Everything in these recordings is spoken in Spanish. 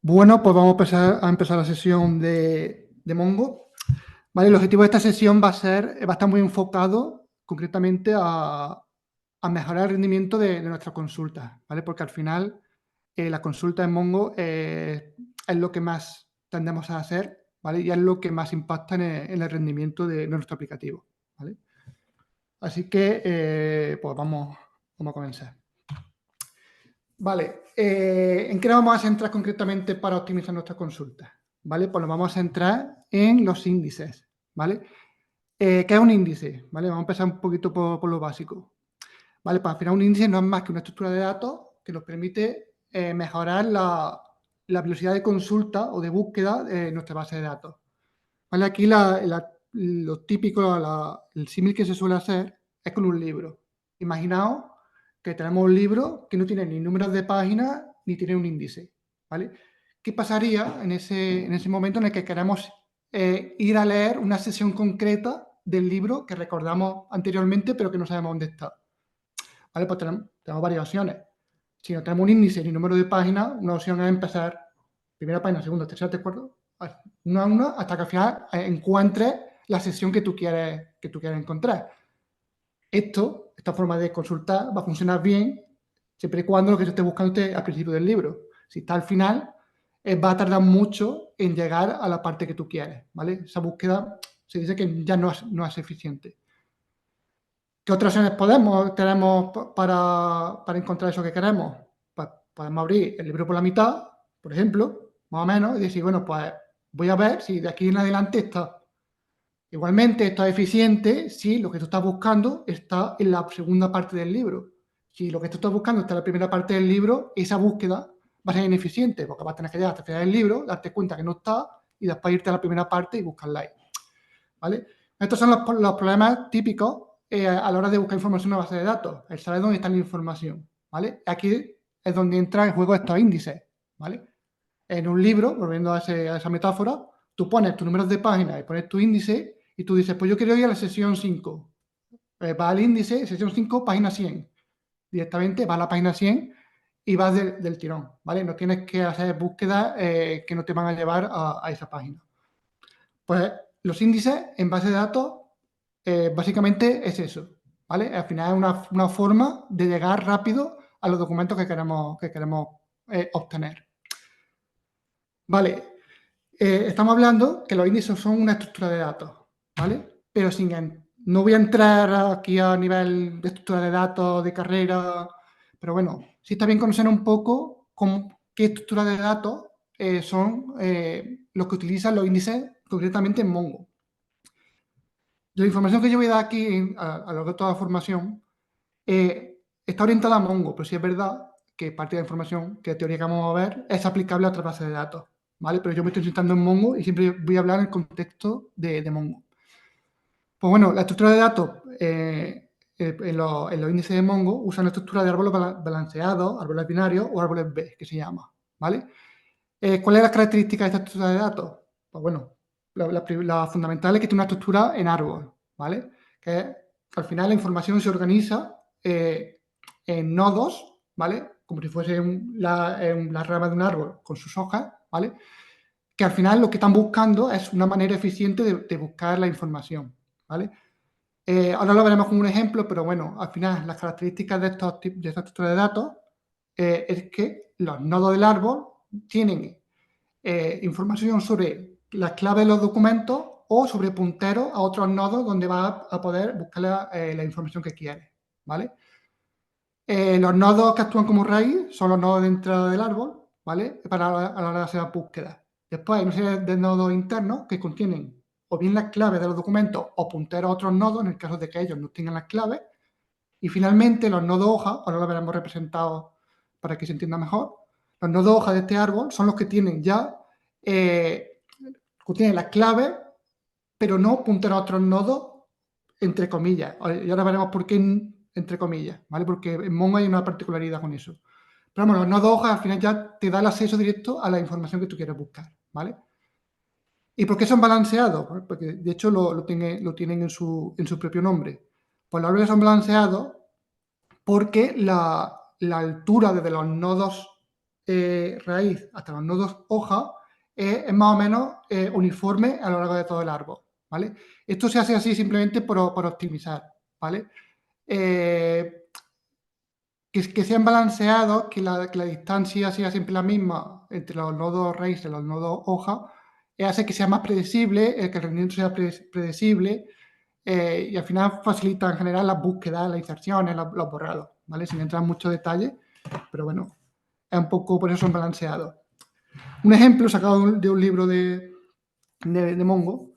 Bueno, pues vamos a empezar la sesión de Mongo. ¿Vale? El objetivo de esta sesión va a estar muy enfocado concretamente a mejorar el rendimiento de nuestras consultas, ¿vale? Porque al final la consulta en Mongo es lo que más tendemos a hacer, ¿vale? Y es lo que más impacta en el rendimiento de nuestro aplicativo, ¿vale? Así que, pues vamos a comenzar. Vale, ¿en qué nos vamos a centrar concretamente para optimizar nuestra consulta? ¿Vale? Pues nos vamos a centrar en los índices, ¿vale? ¿Qué es un índice? ¿Vale? Vamos a empezar un poquito por lo básico. ¿Vale? Pues al final un índice no es más que una estructura de datos que nos permite mejorar la velocidad de consulta o de búsqueda de nuestra base de datos. ¿Vale? Aquí lo típico, el símil que se suele hacer es con un libro. Imaginaos que tenemos un libro que no tiene ni números de páginas ni tiene un índice, ¿vale? ¿Qué pasaría en ese momento en el que queremos ir a leer una sesión concreta del libro que recordamos anteriormente pero que no sabemos dónde está? ¿Vale? Pues tenemos varias opciones. Si no tenemos un índice ni número de páginas, una opción es empezar primera página, segunda, tercera, cuarta, una a una, hasta que al final encuentres la sesión que tú quieres encontrar. Esta forma de consultar va a funcionar bien siempre y cuando lo que yo esté buscando esté al principio del libro. Si está al final, va a tardar mucho en llegar a la parte que tú quieres, ¿vale? Esa búsqueda se dice que ya no es eficiente. ¿Qué otras opciones tenemos para encontrar eso que queremos? Pues podemos abrir el libro por la mitad, por ejemplo, más o menos, y decir, bueno, pues voy a ver si de aquí en adelante está. Igualmente, esto es eficiente si lo que tú estás buscando está en la segunda parte del libro. Si lo que tú estás buscando está en la primera parte del libro, esa búsqueda va a ser ineficiente, porque vas a tener que llegar hasta el final del libro, darte cuenta que no está, y después irte a la primera parte y buscarla ahí. ¿Vale? Estos son los problemas típicos a la hora de buscar información en una base de datos, el saber dónde está la información. ¿Vale? Aquí es donde entran en juego estos índices. ¿Vale? En un libro, volviendo a esa metáfora, tú pones tus números de página y pones tu índice y tú dices, pues yo quiero ir a la sesión 5. Va al índice, sesión 5, página 100. Directamente va a la página 100 y vas del tirón, ¿vale? No tienes que hacer búsquedas que no te van a llevar a esa página. Pues los índices en base de datos básicamente es eso, ¿vale? Al final es una forma de llegar rápido a los documentos que queremos obtener. Vale, estamos hablando que los índices son una estructura de datos, ¿vale? Pero no voy a entrar aquí a nivel de estructura de datos, de carrera, pero bueno, sí está bien conocer un poco qué estructura de datos son los que utilizan los índices concretamente en Mongo. La información que yo voy a dar aquí a lo largo de toda la formación está orientada a Mongo, pero sí es verdad que parte de la información que teoría que vamos a ver es aplicable a otras bases de datos, ¿vale? Pero yo me estoy centrando en Mongo y siempre voy a hablar en el contexto de Mongo. Pues bueno, la estructura de datos en los índices de Mongo usan la estructura de árboles balanceados, árboles binarios o árboles B, que se llama, ¿vale? ¿Cuál es la característica de esta estructura de datos? Pues bueno, la fundamental es que tiene una estructura en árbol, ¿vale? Que al final la información se organiza en nodos, ¿vale? Como si fuese la rama de un árbol con sus hojas, ¿vale? Que al final lo que están buscando es una manera eficiente de buscar la información, ¿vale? Ahora lo veremos con un ejemplo, pero bueno, al final las características de esta estructura de datos es que los nodos del árbol tienen información sobre las claves de los documentos o sobre punteros a otros nodos donde vas a poder buscar la información que quieres, ¿vale? Los nodos que actúan como raíz son los nodos de entrada del árbol, ¿vale? A la hora de hacer la búsqueda. Después hay una serie de nodos internos que contienen o bien las claves de los documentos o punteros a otros nodos en el caso de que ellos no tengan las claves. Y finalmente los nodos hoja, ahora lo veremos representados para que se entienda mejor, los nodos hoja de este árbol son los que tienen ya contienen las claves, pero no punteros a otros nodos, entre comillas. Y ahora veremos por qué entre comillas, ¿vale? Porque en Mongo hay una particularidad con eso. Pero bueno, los nodos hojas al final ya te da el acceso directo a la información que tú quieres buscar, ¿vale? ¿Y por qué son balanceados? Porque de hecho lo tienen en su propio nombre. Pues los árboles son balanceados porque la altura desde los nodos raíz hasta los nodos hoja es más o menos uniforme a lo largo de todo el árbol, ¿vale? Esto se hace así simplemente por optimizar, ¿vale? Que sean balanceados, que la distancia sea siempre la misma entre los nodos raíz y los nodos hoja, hace que sea más predecible, que el rendimiento sea predecible, y al final facilita en general las búsquedas, las inserciones, los borrados, ¿vale? Sin entrar en mucho detalle, pero bueno, es un poco por eso son balanceados. Un ejemplo sacado de un libro de Mongo,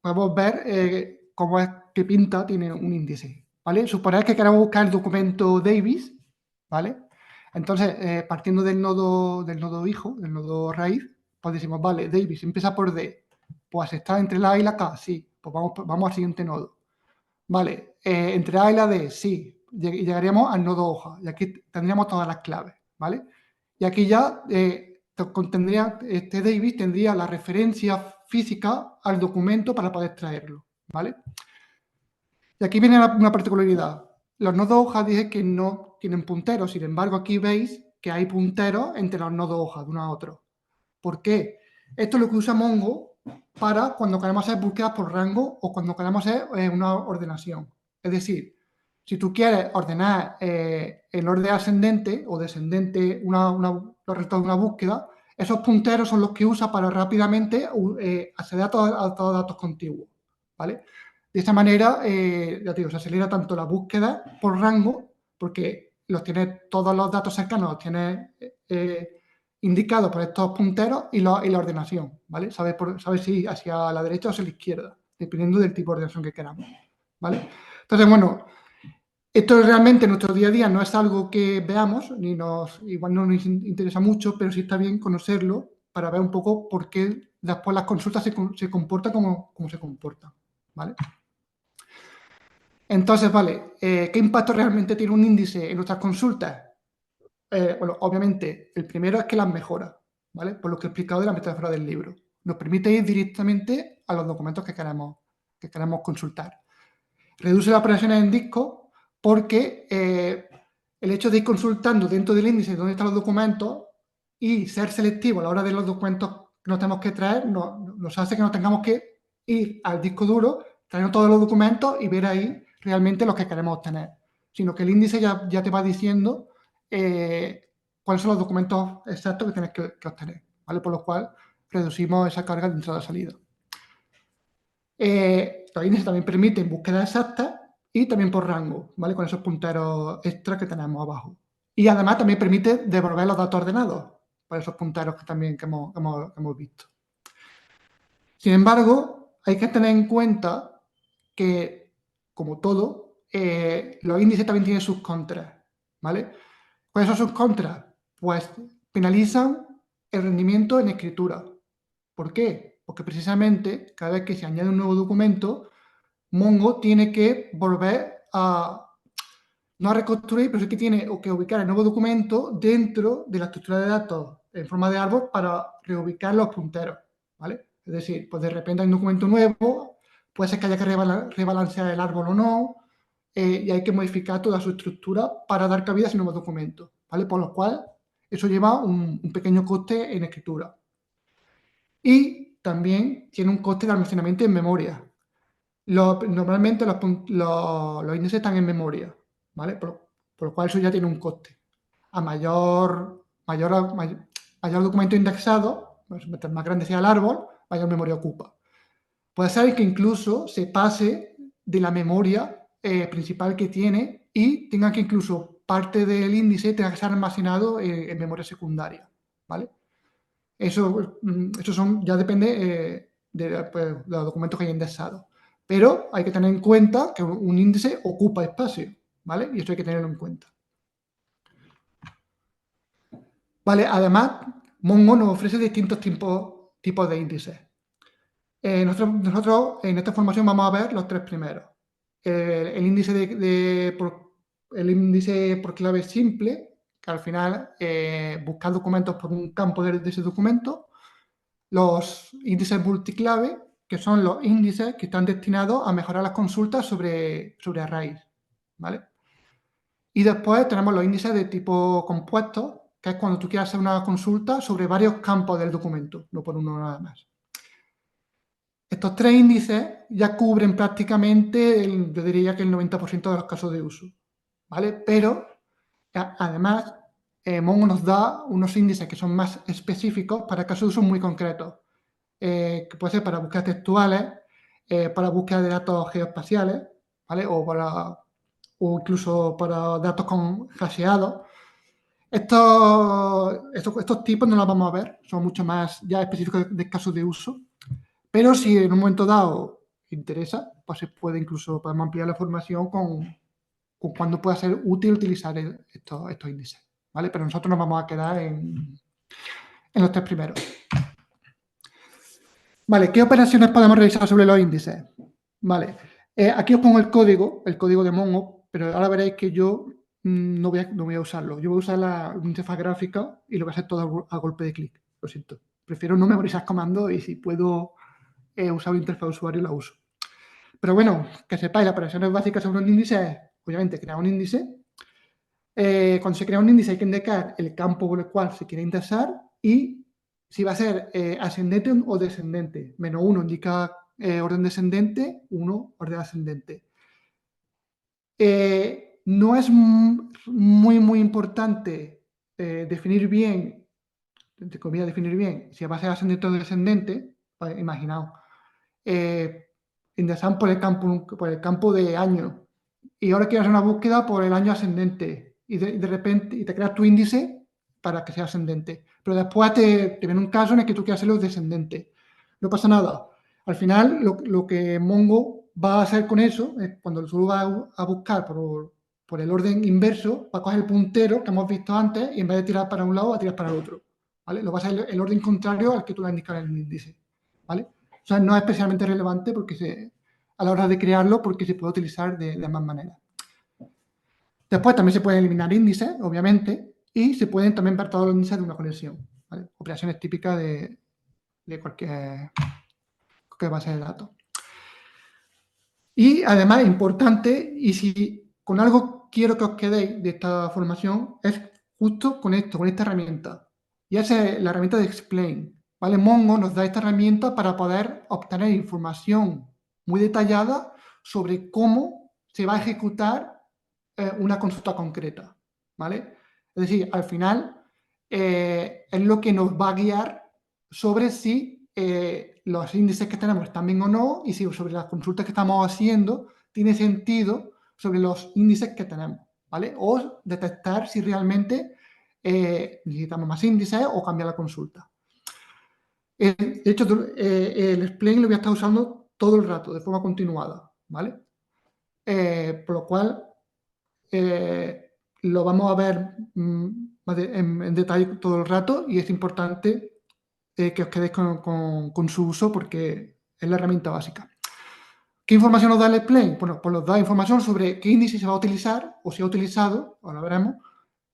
podemos ver cómo es que Pinta tiene un índice, ¿vale? Suponer que queremos buscar el documento Davis, ¿vale? Entonces, partiendo del nodo hijo, del nodo raíz, pues decimos, vale, Davis empieza por D, pues está entre la A y la K, sí, pues vamos al siguiente nodo. Vale, entre A y la D, sí, llegaríamos al nodo hoja, y aquí tendríamos todas las claves, ¿vale? Y aquí ya contendría, Davis tendría la referencia física al documento para poder extraerlo, ¿vale? Y aquí viene una particularidad. Los nodos hoja dije que no tienen punteros, sin embargo aquí veis que hay punteros entre los nodos hoja de uno a otro. ¿Por qué? Esto es lo que usa Mongo para cuando queremos hacer búsquedas por rango o cuando queremos hacer una ordenación. Es decir, si tú quieres ordenar en orden ascendente o descendente los resultados de una búsqueda, esos punteros son los que usa para rápidamente acceder a todos los datos contiguos, ¿vale? De esta manera, ya te digo, se acelera tanto la búsqueda por rango, porque todos los datos cercanos los tienes indicados por estos punteros y la ordenación, ¿vale? Sabes si hacia la derecha o hacia la izquierda, dependiendo del tipo de ordenación que queramos, ¿vale? Entonces, bueno, esto realmente en nuestro día a día no es algo que veamos, igual no nos interesa mucho, pero sí está bien conocerlo para ver un poco por qué después las consultas se comportan como se comportan, ¿vale? Entonces, vale, ¿qué impacto realmente tiene un índice en nuestras consultas? Bueno, obviamente, el primero es que las mejora, ¿vale? Por lo que he explicado de la metáfora del libro. Nos permite ir directamente a los documentos que queremos consultar. Reduce las operaciones en disco porque el hecho de ir consultando dentro del índice dónde están los documentos y ser selectivo a la hora de los documentos que nos tenemos que traer nos hace que no tengamos que ir al disco duro, traer todos los documentos y ver ahí realmente los que queremos obtener, sino que el índice ya te va diciendo cuáles son los documentos exactos que tienes que obtener, ¿vale? Por lo cual reducimos esa carga de entrada-salida. Los índices también permiten búsquedas exactas y también por rango, ¿vale? Con esos punteros extras que tenemos abajo. Y además también permite devolver los datos ordenados por esos punteros que también hemos visto. Sin embargo, hay que tener en cuenta que, como todo, los índices también tienen sus contras, ¿vale? ¿Cuáles son sus contras? Pues penalizan el rendimiento en escritura. ¿Por qué? Porque precisamente cada vez que se añade un nuevo documento, Mongo tiene que volver no a reconstruir, pero sí que tiene que ubicar el nuevo documento dentro de la estructura de datos en forma de árbol para reubicar los punteros, ¿vale? Es decir, pues de repente hay un documento nuevo, puede ser que haya que rebalancear el árbol o no, y hay que modificar toda su estructura para dar cabida a ese nuevo documento, ¿vale? Por lo cual, eso lleva un pequeño coste en escritura. Y también tiene un coste de almacenamiento en memoria. Normalmente los índices están en memoria, ¿vale? Por lo cual eso ya tiene un coste. A mayor documento indexado, pues, mientras más grande sea el árbol, mayor memoria ocupa. Puede ser que incluso se pase de la memoria principal que tiene y tenga que incluso parte del índice tenga que ser almacenado en memoria secundaria, ¿vale? Eso ya depende de los documentos que hay indexados. Pero hay que tener en cuenta que un índice ocupa espacio, ¿vale? Y esto hay que tenerlo en cuenta. Vale, además, Mongo nos ofrece distintos tipos de índices. Nosotros en esta formación vamos a ver los tres primeros. El índice por clave simple, que al final busca documentos por un campo de ese documento. Los índices multiclave, que son los índices que están destinados a mejorar las consultas sobre arrays, ¿vale? Y después tenemos los índices de tipo compuesto, que es cuando tú quieres hacer una consulta sobre varios campos del documento, no por uno nada más. Estos 3 índices ya cubren prácticamente, yo diría que el 90% de los casos de uso, ¿vale? Pero, además, Mongo nos da unos índices que son más específicos para casos de uso muy concretos, que puede ser para búsquedas textuales, para búsqueda de datos geoespaciales, ¿vale? O incluso para datos hasheados. Estos tipos no los vamos a ver, son mucho más ya específicos de casos de uso. Pero si en un momento dado interesa, pues podemos ampliar la formación con cuándo pueda ser útil utilizar estos índices, ¿vale? Pero nosotros nos vamos a quedar en los 3 primeros. Vale, ¿qué operaciones podemos realizar sobre los índices? Vale, aquí os pongo el código de Mongo, pero ahora veréis que yo no voy a usarlo. Yo voy a usar la interfaz gráfica y lo voy a hacer todo a golpe de clic. Lo siento. Prefiero no memorizar comandos y si puedo usar la interfaz de usuario la uso. Pero bueno, que sepáis, las operaciones básicas sobre un índice es, obviamente, crear un índice. Cuando se crea un índice hay que indicar el campo por el cual se quiere indexar y si va a ser ascendente o descendente. -1 indica orden descendente, 1 orden ascendente. No es muy importante definir bien, entre comillas, si va a ser ascendente o descendente. Pues, imaginaos, indexamos por el campo de año y ahora quiero hacer una búsqueda por el año ascendente y de repente te creas tu índice para que sea ascendente, pero después te viene un caso en el que tú quieres hacerlo descendente. No pasa nada. Al final, lo que Mongo va a hacer con eso es cuando tú vas a buscar por el orden inverso, va a coger el puntero que hemos visto antes y en vez de tirar para un lado, va a tirar para el otro, ¿vale? Lo va a hacer el orden contrario al que tú le has indicado en el índice, ¿vale? O sea, no es especialmente relevante a la hora de crearlo porque se puede utilizar de ambas maneras. Después también se pueden eliminar índices, obviamente, y se pueden también ver todos los índices de una conexión, ¿vale? Operaciones típicas de cualquier base de datos. Y además, importante, y si con algo quiero que os quedéis de esta formación, es justo con esto, con esta herramienta. Y esa es la herramienta de Explain, ¿vale? Mongo nos da esta herramienta para poder obtener información muy detallada sobre cómo se va a ejecutar una consulta concreta, ¿vale? Es decir, al final es lo que nos va a guiar sobre si los índices que tenemos están bien o no y si sobre las consultas que estamos haciendo tiene sentido sobre los índices que tenemos, ¿vale? O detectar si realmente necesitamos más índices o cambiar la consulta. De hecho, el explain lo voy a estar usando todo el rato, de forma continuada, ¿vale? Por lo cual, lo vamos a ver en detalle todo el rato y es importante que os quedéis con su uso porque es la herramienta básica. ¿Qué información nos da el explain? Bueno, pues nos da información sobre qué índice se va a utilizar o si ha utilizado, ahora veremos,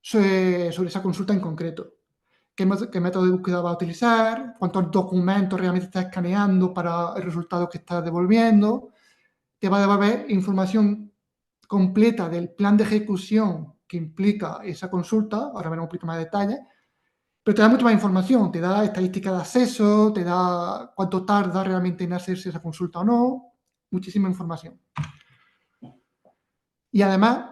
sobre esa consulta en concreto. ¿Qué método de búsqueda va a utilizar? ¿Cuántos documentos realmente está escaneando para el resultado que está devolviendo? Te va a devolver información completa del plan de ejecución que implica esa consulta, ahora veremos un poquito más de detalle, pero te da mucha más información, te da estadística de acceso, te da cuánto tarda realmente en hacerse esa consulta o no, muchísima información. Y además,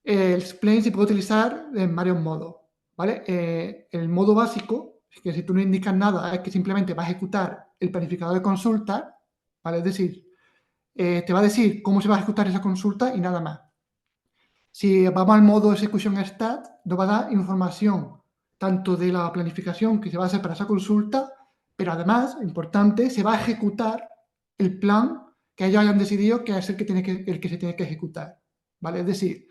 el explain se puede utilizar en varios modos, ¿vale? El modo básico, que si tú no indicas nada, es que simplemente va a ejecutar el planificador de consultas, ¿vale? Es decir, te va a decir cómo se va a ejecutar esa consulta y nada más. Si vamos al modo execution stat, nos va a dar información tanto de la planificación que se va a hacer para esa consulta, pero además, importante, se va a ejecutar el plan que ellos hayan decidido que es el que se tiene que ejecutar, ¿vale? Es decir,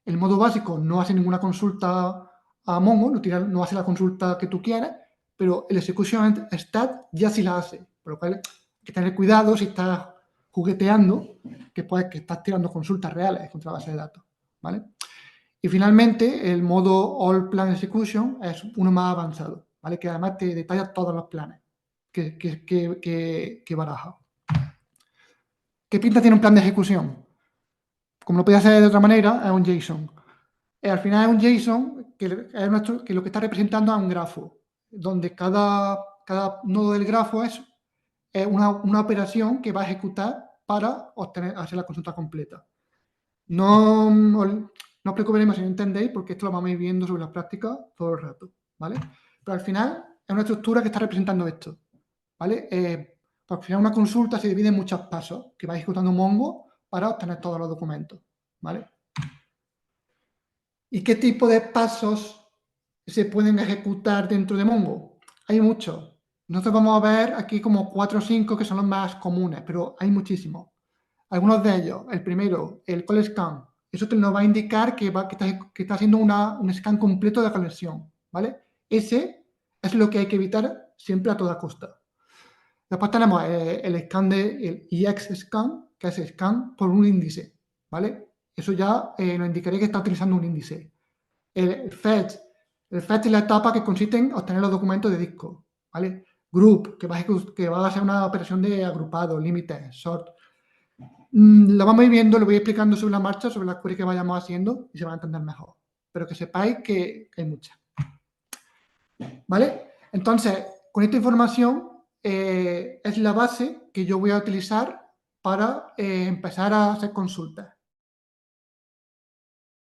el modo básico no hace ninguna consulta a Mongo, no hace la consulta que tú quieras, pero el execution stat ya sí la hace, por lo cual hay que tener cuidado si estás jugueteando, que estás tirando consultas reales contra la base de datos, ¿vale? Y finalmente, el modo All Plan Execution es uno más avanzado, ¿vale? Que además te detalla todos los planes que baraja. ¿Qué pinta tiene un plan de ejecución? Como no podía ser de otra manera, es un JSON. Al final es un JSON que lo que está representando es un grafo, donde cada nodo del grafo es una operación que va a ejecutar para hacer la consulta completa. No os preocupéis si no entendéis, porque esto lo vamos a ir viendo sobre la práctica todo el rato, ¿vale? Pero al final es una estructura que está representando esto, ¿vale? Porque al final una consulta se divide en muchos pasos que va ejecutando Mongo para obtener todos los documentos, ¿vale? ¿Y qué tipo de pasos se pueden ejecutar dentro de Mongo? Hay muchos. Nosotros vamos a ver aquí como 4 o 5 que son los más comunes, pero hay muchísimos. Algunos de ellos, el primero, el call scan. Eso nos va a indicar que está haciendo un scan completo de la conexión, ¿vale? Ese es lo que hay que evitar siempre a toda costa. Después tenemos el scan el EX scan, que es scan por un índice, ¿vale? Eso ya nos indicaría que está utilizando un índice. El fetch es la etapa que consiste en obtener los documentos de disco, ¿vale? Group, que va a ser una operación de agrupado, límite, sort. Lo vamos a ir viendo, lo voy explicando sobre la marcha, sobre las queries que vayamos haciendo y se va a entender mejor. Pero que sepáis que hay muchas. ¿Vale? Entonces, con esta información es la base que yo voy a utilizar para empezar a hacer consultas.